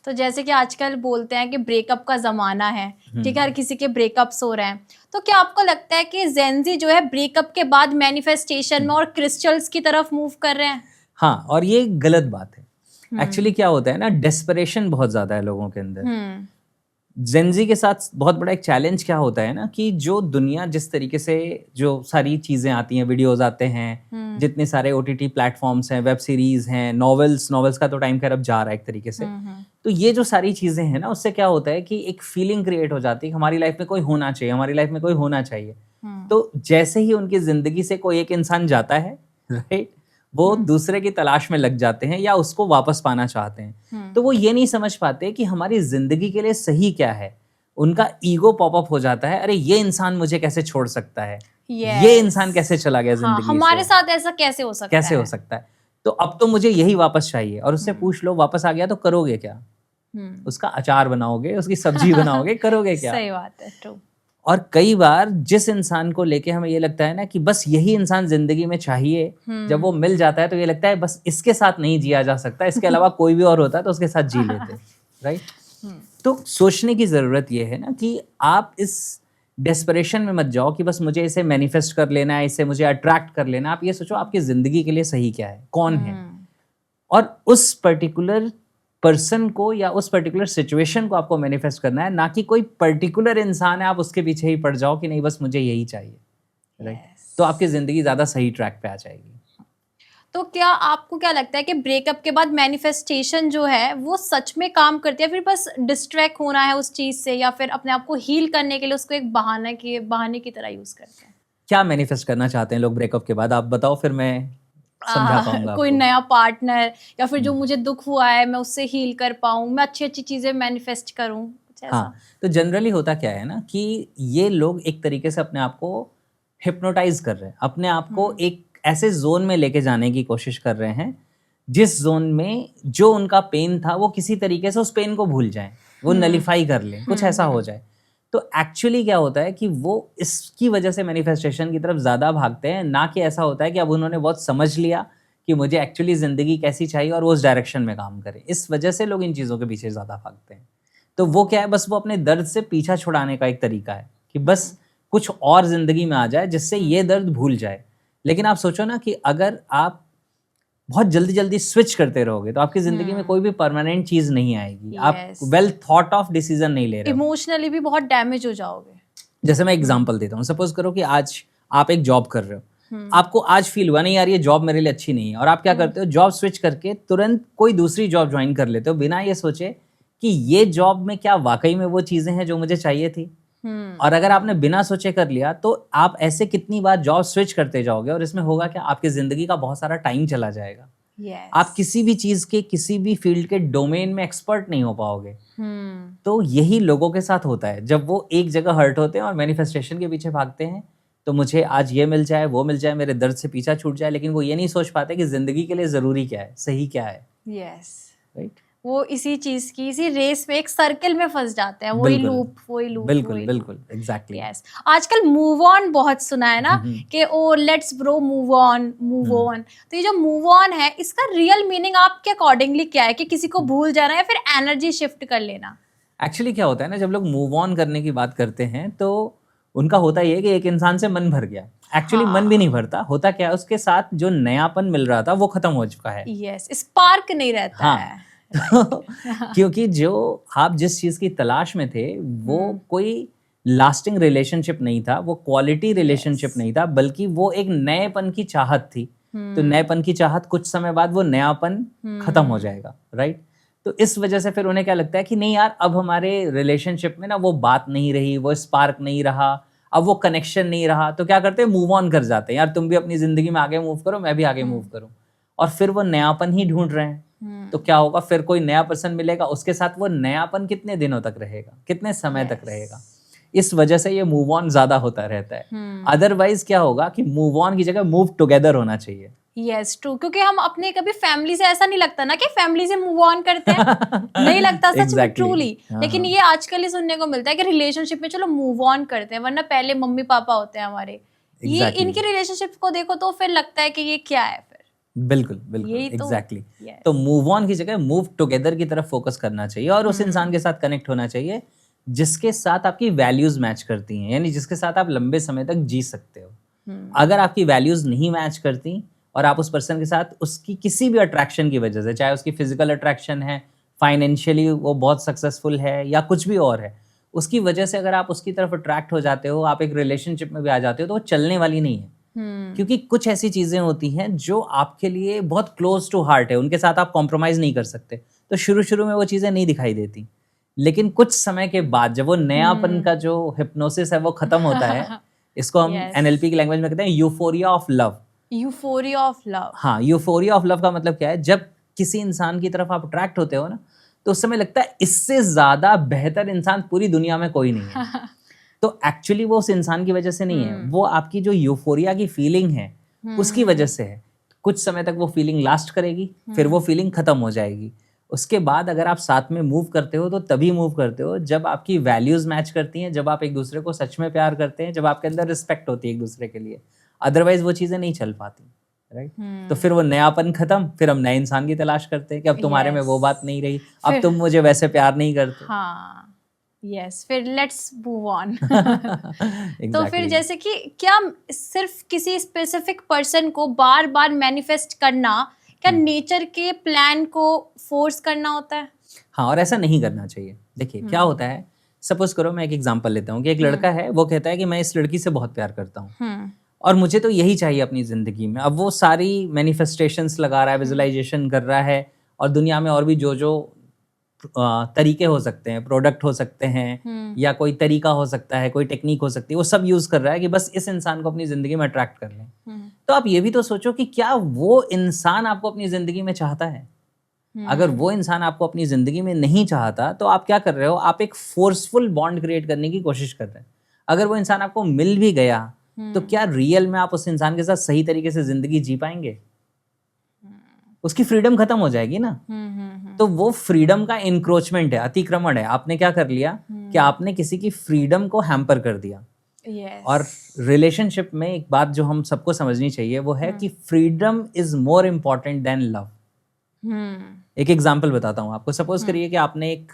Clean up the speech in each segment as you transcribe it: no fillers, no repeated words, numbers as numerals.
तो जैसे कि आजकल बोलते हैं कि ब्रेकअप का जमाना है, ठीक है, हर किसी के ब्रेकअप्स हो रहे हैं, तो क्या आपको लगता है कि जेनजी जो है ब्रेकअप के बाद मैनिफेस्टेशन में और क्रिस्टल्स की तरफ मूव कर रहे हैं? हाँ, और ये गलत बात है। एक्चुअली क्या होता है ना, डेस्परेशन बहुत ज्यादा है लोगों के अंदर। जेनजी के साथ बहुत बड़ा एक चैलेंज क्या होता है ना, कि जो दुनिया जिस तरीके से जो सारी चीजें आती हैं, वीडियोस आते हैं, जितने सारे ओटीटी प्लेटफॉर्म्स हैं, वेब सीरीज हैं, नॉवेल्स का तो टाइम खैर अब जा रहा है एक तरीके से। तो ये जो सारी चीजें हैं ना, उससे क्या होता है कि एक फीलिंग क्रिएट हो जाती है, हमारी लाइफ में कोई होना चाहिए, हमारी लाइफ में कोई होना चाहिए। तो जैसे ही उनकी जिंदगी से कोई एक इंसान जाता है, राइट, वो दूसरे की तलाश में लग जाते हैं या उसको वापस पाना चाहते हैं। तो वो ये नहीं समझ पाते कि हमारी जिंदगी के लिए सही क्या है। उनका ईगो पॉपअप हो जाता है, अरे ये इंसान मुझे कैसे छोड़ सकता है, ये इंसान कैसे चला गया जिंदगी से, हमारे साथ ऐसा कैसे हो सकता है। तो अब तो मुझे यही वापस चाहिए। और उससे पूछ लो वापस आ गया तो करोगे क्या? उसका अचार बनाओगे, उसकी सब्जी बनाओगे, करोगे क्या? सही बात है, ट्रू। और कई बार जिस इंसान को लेके हमें ये लगता है ना कि बस यही इंसान जिंदगी में चाहिए, जब वो मिल जाता है तो ये लगता है बस इसके साथ नहीं जिया जा सकता, इसके अलावा कोई भी और होता तो उसके साथ जी लेते, राइट। तो सोचने की जरूरत ये है ना कि आप इस डेस्परेशन में मत जाओ कि बस मुझे इसे मैनिफेस्ट कर लेना है, इसे मुझे अट्रैक्ट कर लेना है। आप ये सोचो आपकी जिंदगी के लिए सही क्या है, कौन है, और उस पर्टिकुलर पर्सन को या उस पर्टिकुलर सिचुएशन को आपको मैनिफेस्ट करना है, ना कि कोई पर्टिकुलर इंसान है आप उसके पीछे ही पड़ जाओ कि नहीं बस मुझे यही चाहिए, राइट। तो आपकी जिंदगी ज्यादा सही ट्रैक पे आ जाएगी। तो क्या आपको क्या लगता है कि ब्रेकअप के बाद मैनिफेस्टेशन जो है वो सच में काम करती है, फिर बस डिस्ट्रैक्ट होना है उस चीज से, या फिर अपने आप को हील करने के लिए उसको एक बहाने की तरह यूज करते हैं? क्या मैनिफेस्ट करना चाहते हैं लोग ब्रेकअप के बाद, आप बताओ, फिर मैं समझा पाऊंगा कोई आपको। नया पार्टनर, या फिर जो मुझे दुख हुआ है मैं उससे हील कर पाऊं, मैं अच्छी अच्छी चीजें मैनिफेस्ट करूं, कुछ ऐसा। हाँ, तो जनरली होता क्या है ना कि ये लोग एक तरीके से अपने आप को हिप्नोटाइज कर रहे हैं, अपने आप को एक ऐसे जोन में लेके जाने की कोशिश कर रहे हैं जिस जोन में जो उनका पेन था वो किसी तरीके से उस पेन को भूल जाएं, वो नलिफाई कर लें, कुछ ऐसा हो जाए। तो एक्चुअली क्या होता है कि वो इसकी वजह से मैनिफेस्टेशन की तरफ ज़्यादा भागते हैं, ना कि ऐसा होता है कि अब उन्होंने बहुत समझ लिया कि मुझे एक्चुअली ज़िंदगी कैसी चाहिए और वो उस डायरेक्शन में काम करें। इस वजह से लोग इन चीज़ों के पीछे ज़्यादा भागते हैं। तो वो क्या है, बस वो अपने दर्द से पीछा छुड़ाने का एक तरीका है कि बस कुछ और ज़िंदगी में आ जाए जिससे ये दर्द भूल जाए। लेकिन आप सोचो ना कि अगर आप बहुत जल्दी जल्दी स्विच करते रहोगे तो आपकी जिंदगी में कोई भी परमानेंट चीज नहीं आएगी। आप वेल थॉट ऑफ डिसीजन नहीं ले रहे हो, इमोशनली भी बहुत डैमेज हो जाओगे। जैसे मैं एग्जांपल देता हूँ, सपोज करो कि आज आप एक जॉब कर रहे हो, आपको आज फील हुआ नहीं यार ये जॉब मेरे लिए अच्छी नहीं है, और आप क्या करते हो, जॉब स्विच करके तुरंत कोई दूसरी जॉब ज्वाइन कर लेते हो बिना ये सोचे कि ये जॉब में क्या वाकई में वो चीजें हैं जो मुझे चाहिए थी। और अगर आपने बिना सोचे कर लिया तो आप ऐसे कितनी बार जॉब स्विच करते जाओगे और इसमें होगा क्या, आपकी जिंदगी का बहुत सारा टाइम चला जाएगा। आप किसी भी चीज के किसी भी फील्ड के डोमेन में एक्सपर्ट नहीं हो पाओगे। तो यही लोगों के साथ होता है, जब वो एक जगह हर्ट होते हैं और मैनिफेस्टेशन के पीछे भागते हैं तो मुझे आज ये मिल जाए, वो मिल जाए, मेरे दर्द से पीछा छूट जाए, लेकिन वो ये नहीं सोच पाते कि जिंदगी के लिए जरूरी क्या है, सही क्या है। राइट, वो इसी चीज की इसी रेस में एक सर्कल में फंस जाते हैं, वही लूप। बिल्कुल एग्जैक्टली। यस, आजकल मूव ऑन बहुत सुना है ना कि ओ लेट्स ब्रो मूव ऑन। तो ये जो मूव ऑन है इसका रियल मीनिंग आपके अकॉर्डिंगली क्या है, कि किसी को भूल जाना है या फिर एनर्जी शिफ्ट कर लेना? एक्चुअली क्या होता है ना, जब लोग मूव ऑन करने की बात करते हैं तो उनका होता ये कि एक इंसान से मन भर गया। एक्चुअली मन भी नहीं भरता, होता क्या है, उसके साथ जो नयापन मिल रहा था वो खत्म हो चुका है। यस, स्पार्क नहीं रहता है। तो क्योंकि जो आप जिस चीज की तलाश में थे वो कोई लास्टिंग रिलेशनशिप नहीं था, वो क्वालिटी रिलेशनशिप नहीं था, बल्कि वो एक नएपन की चाहत थी। तो नएपन की चाहत कुछ समय बाद वो नयापन खत्म हो जाएगा, राइट। तो इस वजह से फिर उन्हें क्या लगता है कि नहीं यार अब हमारे रिलेशनशिप में ना वो बात नहीं रही, वो स्पार्क नहीं रहा, अब वो कनेक्शन नहीं रहा। तो क्या करते हैं, मूव ऑन कर जाते हैं, यार तुम भी अपनी जिंदगी में आगे मूव करो, मैं भी आगे मूव करूं। और फिर वो नयापन ही ढूंढ रहे हैं। तो क्या होगा, फिर कोई नया पर्सन मिलेगा, उसके साथ वो नयापन कितने दिनों तक रहेगा, कितने समय तक रहेगा। इस वजह से ये मूव ऑन ज्यादा होता रहता है। अदरवाइज क्या होगा कि मूव ऑन की जगह मूव टुगेदर होना चाहिए। यस, ट्रू, क्योंकि हम अपने कभी फैमिली से ऐसा नहीं लगता ना कि फैमिली से मूव ऑन करते हैं नहीं लगता सच में, ट्रूली। लेकिन ये आजकल ही सुनने को मिलता है कि रिलेशनशिप में चलो मूव ऑन करते हैं, वरना पहले मम्मी पापा होते हैं हमारे। ये इनकी रिलेशनशिप को देखो तो फिर लगता है कि ये क्या है फिर। बिल्कुल बिल्कुल यही तो एग्जैक्टली। yes. तो मूव ऑन की जगह मूव टुगेदर की तरफ फोकस करना चाहिए और उस इंसान के साथ कनेक्ट होना चाहिए जिसके साथ आपकी वैल्यूज मैच करती हैं, यानी जिसके साथ आप लंबे समय तक जी सकते हो। अगर आपकी वैल्यूज नहीं मैच करती और आप उस पर्सन के साथ उसकी किसी भी अट्रैक्शन की वजह से, चाहे उसकी फिजिकल अट्रैक्शन है, फाइनेंशियली वो बहुत सक्सेसफुल है या कुछ भी और है, उसकी वजह से अगर आप उसकी तरफ अट्रैक्ट हो जाते हो, आप एक रिलेशनशिप में भी आ जाते हो, तो वो चलने वाली नहीं है। क्योंकि कुछ ऐसी चीजें होती हैं जो आपके लिए बहुत क्लोज टू हार्ट है, उनके साथ आप कॉम्प्रोमाइज नहीं कर सकते, तो शुरू शुरू में वो चीजें नहीं दिखाई देती, लेकिन कुछ समय के बाद जब वो नयापन का जो हिप्नोसिस है वो खत्म होता है, इसको हम Yes. एनएलपी की लैंग्वेज में कहते हैं euphoria of love. Euphoria of love. हाँ, यूफोरिया ऑफ लव का मतलब क्या है? जब किसी इंसान की तरफ आप अट्रैक्ट होते हो ना, तो उस समय लगता है इससे ज्यादा बेहतर इंसान पूरी दुनिया में कोई नहीं है। तो एक्चुअली वो उस इंसान की वजह से नहीं है, वो आपकी जो यूफोरिया की फीलिंग है उसकी वजह से है। कुछ समय तक वो फीलिंग लास्ट करेगी, फिर वो फीलिंग खत्म हो जाएगी। उसके बाद अगर आप साथ में मूव करते हो तो तभी मूव करते हो जब आपकी वैल्यूज मैच करती हैं, जब आप एक दूसरे को सच में प्यार करते हैं, जब आपके अंदर रिस्पेक्ट होती है एक दूसरे के लिए। अदरवाइज वो चीजें नहीं चल पाती, राइट? तो फिर वो नयापन खत्म, फिर हम नए इंसान की तलाश करते हैं कि अब तुम्हारे में वो बात नहीं रही, अब तुम मुझे वैसे प्यार नहीं करते। हाँ यस, फिर लेट्स मूव ऑन। तो फिर जैसे कि क्या सिर्फ किसी स्पेसिफिक पर्सन को बार बार मैनिफेस्ट करना, क्या नेचर के प्लान को फोर्स करना होता है? हाँ, और ऐसा नहीं करना चाहिए। देखिए क्या होता है, सपोज करो मैं एक एग्जांपल लेता हूँ कि एक लड़का है, वो कहता है कि मैं इस लड़की से बहुत प्यार करता हूँ और मुझे तो यही चाहिए अपनी जिंदगी में। अब वो सारी मैनिफेस्टेशंस लगा रहा है, विजुअलाइजेशन कर रहा है, और दुनिया में और भी जो जो तरीके हो सकते हैं, प्रोडक्ट हो सकते हैं, या कोई तरीका हो सकता है, कोई टेक्निक हो सकती है, वो सब यूज कर रहा है कि बस इस इंसान को अपनी जिंदगी में अट्रैक्ट कर लें। तो आप ये भी तो सोचो कि क्या वो इंसान आपको अपनी जिंदगी में चाहता है? अगर वो इंसान आपको अपनी जिंदगी में नहीं चाहता तो आप क्या कर रहे हो? आप एक फोर्सफुल बॉन्ड क्रिएट करने की कोशिश कर रहे हैं। अगर वो इंसान आपको मिल भी गया तो क्या रियल में आप उस इंसान के साथ सही तरीके से जिंदगी जी पाएंगे? उसकी फ्रीडम खत्म हो जाएगी ना। तो वो फ्रीडम का इंक्रोचमेंट है, अतिक्रमण है। आपने क्या कर लिया कि आपने किसी की फ्रीडम को हैम्पर कर दिया। yes. और रिलेशनशिप में एक बात जो हम सबको समझनी चाहिए वो है कि freedom is more important than love. एक एग्जाम्पल बताता हूँ आपको। सपोज करिए कि आपने एक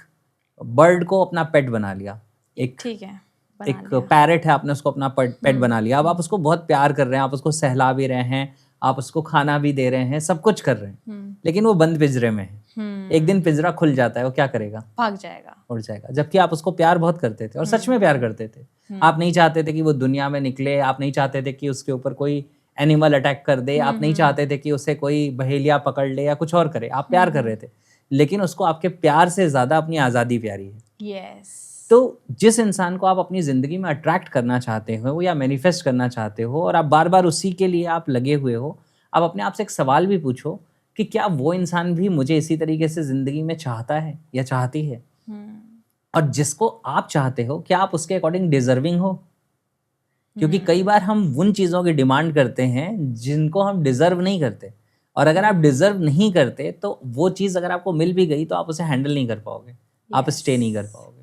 बर्ड को अपना पेट बना लिया, ठीक है, एक पैरेट है, आपने उसको अपना पेट बना लिया। अब आप उसको बहुत प्यार कर रहे हैं, आप उसको सहला भी रहे हैं, आप उसको खाना भी दे रहे हैं, सब कुछ कर रहे हैं, लेकिन वो बंद पिंजरे में है। एक दिन पिंजरा खुल जाता है, वो क्या करेगा? भाग जाएगा, उड़ जाएगा। जबकि आप उसको प्यार बहुत करते थे और सच में प्यार करते थे। आप नहीं चाहते थे कि वो दुनिया में निकले, आप नहीं चाहते थे कि उसके ऊपर कोई एनिमल अटैक कर दे, आप नहीं चाहते थे कि उसे कोई बहेलिया पकड़ ले या कुछ और करे। आप प्यार कर रहे थे, लेकिन उसको आपके प्यार से ज्यादा अपनी आजादी प्यारी है। yes. तो जिस इंसान को आप अपनी जिंदगी में अट्रैक्ट करना चाहते हो या मैनिफेस्ट करना चाहते हो और आप बार बार उसी के लिए आप लगे हुए हो, आप अपने आप से एक सवाल भी पूछो कि क्या वो इंसान भी मुझे इसी तरीके से जिंदगी में चाहता है या चाहती है? और जिसको आप चाहते हो क्या आप उसके अकॉर्डिंग डिजर्विंग हो? क्योंकि कई बार हम उन चीजों की डिमांड करते हैं जिनको हम डिजर्व नहीं करते, और अगर आप डिजर्व नहीं करते तो वो चीज अगर आपको मिल भी गई तो आप उसे हैंडल नहीं कर पाओगे, आप स्टे नहीं कर पाओगे।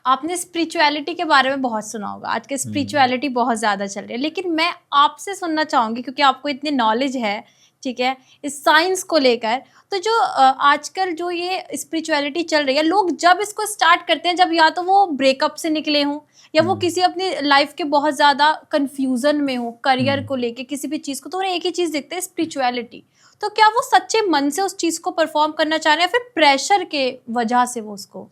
आपने स्पिरिचुअलिटी के बारे में बहुत सुना होगा, आज के स्पिरिचुअलिटी बहुत ज़्यादा चल रही है, लेकिन मैं आपसे सुनना चाहूँगी क्योंकि आपको इतनी नॉलेज है, ठीक है, इस साइंस को लेकर। तो जो आजकल जो ये स्पिरिचुअलिटी चल रही है, लोग जब इसको स्टार्ट करते हैं, जब या तो वो ब्रेकअप से निकले हों या वो किसी अपनी लाइफ के बहुत ज़्यादा कन्फ्यूज़न में हो, करियर को लेके किसी भी चीज़ को, तो उन्हें एक ही चीज़ दिखते हैं, स्पिरिचुअलिटी। तो क्या वो सच्चे मन से उस चीज़ को परफॉर्म करना चाह रहे हैं या फिर प्रेशर के वजह से वो उसको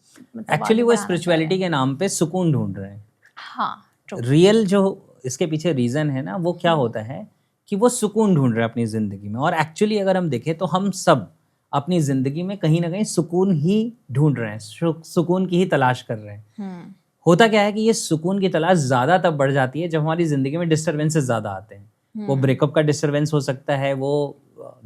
एक्चुअली वो स्पिरिचुअलिटी के नाम पे सुकून ढूंढ रहे हैं। हाँ, रियल जो इसके पीछे रीजन है ना, वो क्या होता है कि वो सुकून ढूंढ रहे हैं अपनी जिंदगी में। और एक्चुअली अगर हम देखें तो हम सब अपनी जिंदगी में कहीं ना कहीं सुकून ही ढूंढ रहे हैं, सुकून की ही तलाश कर रहे हैं। होता क्या है कि ये सुकून की तलाश ज्यादा तब बढ़ जाती है जब हमारी जिंदगी में डिस्टर्बेंसेस ज्यादा आते हैं। वो ब्रेकअप का डिस्टर्बेंस हो सकता है, वो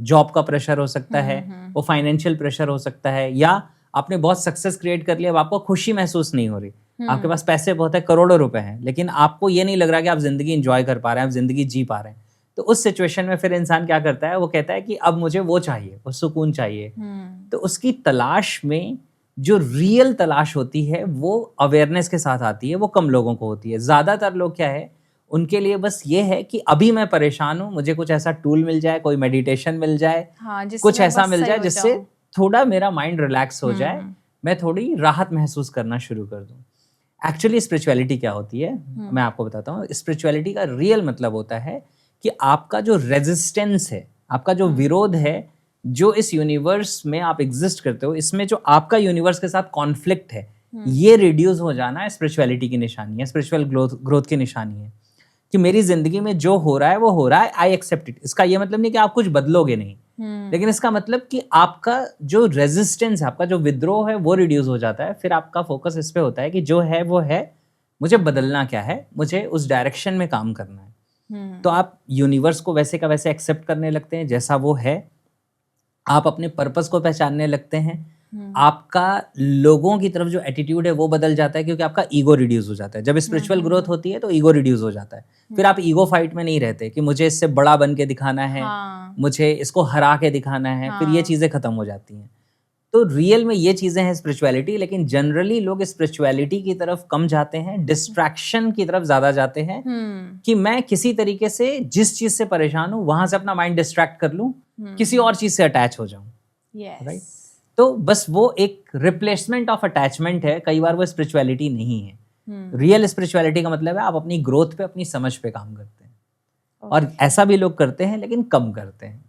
जॉब का प्रेशर हो सकता है, वो फाइनेंशियल प्रेशर हो सकता है, या आपने बहुत सक्सेस क्रिएट कर लिया, अब आपको खुशी महसूस नहीं हो रही, आपके पास पैसे बहुत है, करोड़ों रुपए हैं, लेकिन आपको ये नहीं लग रहा कि आप जिंदगी एंजॉय कर पा रहे हैं, आप जिंदगी जी पा रहे हैं। तो उस सिचुएशन में फिर इंसान क्या करता है? वो कहता है कि अब मुझे वो चाहिए, वो सुकून चाहिए। तो उसकी तलाश में जो रियल तलाश होती है वो अवेयरनेस के साथ आती है, वो कम लोगों को होती है। ज्यादातर लोग क्या है, उनके लिए बस ये है कि अभी मैं परेशान हूँ, मुझे कुछ ऐसा टूल मिल जाए, कोई मेडिटेशन मिल जाए, हाँ, जिससे कुछ मैं ऐसा बस मिल सही जाए हो जिससे जाऊं। थोड़ा मेरा माइंड रिलैक्स हो जाए, मैं थोड़ी राहत महसूस करना शुरू कर दूं। एक्चुअली स्पिरिचुअलिटी क्या होती है, मैं आपको बताता हूँ। स्पिरिचुअलिटी का रियल मतलब होता है कि आपका जो रेजिस्टेंस है, आपका जो विरोध है, जो इस यूनिवर्स में आप एग्जिस्ट करते हो, इसमें जो आपका यूनिवर्स के साथ कॉन्फ्लिक्ट है, ये रिड्यूस हो जाना स्पिरिचुअलिटी की निशानी है, स्पिरिचुअल ग्रोथ की निशानी है। कि मेरी जिंदगी में जो हो रहा है वो हो रहा है, आई एक्सेप्ट इट। इसका ये मतलब नहीं कि आप कुछ बदलोगे नहीं, लेकिन इसका मतलब कि आपका जो रेजिस्टेंस है, आपका जो विद्रोह है, वो रिड्यूस हो जाता है। फिर आपका फोकस इस पे होता है कि जो है वो है, मुझे बदलना क्या है, मुझे उस डायरेक्शन में काम करना है। तो आप यूनिवर्स को वैसे का वैसे एक्सेप्ट करने लगते हैं जैसा वो है, आप अपने पर्पस को पहचानने लगते हैं, आपका लोगों की तरफ जो एटीट्यूड है वो बदल जाता है, क्योंकि आपका ईगो रिड्यूस हो जाता है। जब स्पिरिचुअल ग्रोथ होती है तो ईगो रिड्यूस हो जाता है। फिर आप ईगो फाइट में नहीं रहते कि मुझे इससे बड़ा बन के दिखाना है, हाँ, मुझे इसको हरा के दिखाना है, फिर ये चीजें खत्म हो जाती हैं। तो रियल में ये चीजें हैं स्पिरिचुअलिटी, लेकिन जनरली लोग स्पिरिचुअलिटी की तरफ कम जाते हैं, डिस्ट्रैक्शन की तरफ ज्यादा जाते हैं, कि मैं किसी तरीके से जिस चीज से परेशान हूं वहां से अपना माइंड डिस्ट्रैक्ट कर लूं, किसी और चीज से अटैच हो जाऊं। राइट? तो बस वो एक रिप्लेसमेंट ऑफ अटैचमेंट है, कई बार वो स्पिरिचुअलिटी नहीं है। रियल स्पिरिचुअलिटी का मतलब है आप अपनी ग्रोथ पे, अपनी समझ पे काम करते हैं। और ऐसा भी लोग करते हैं लेकिन कम करते हैं।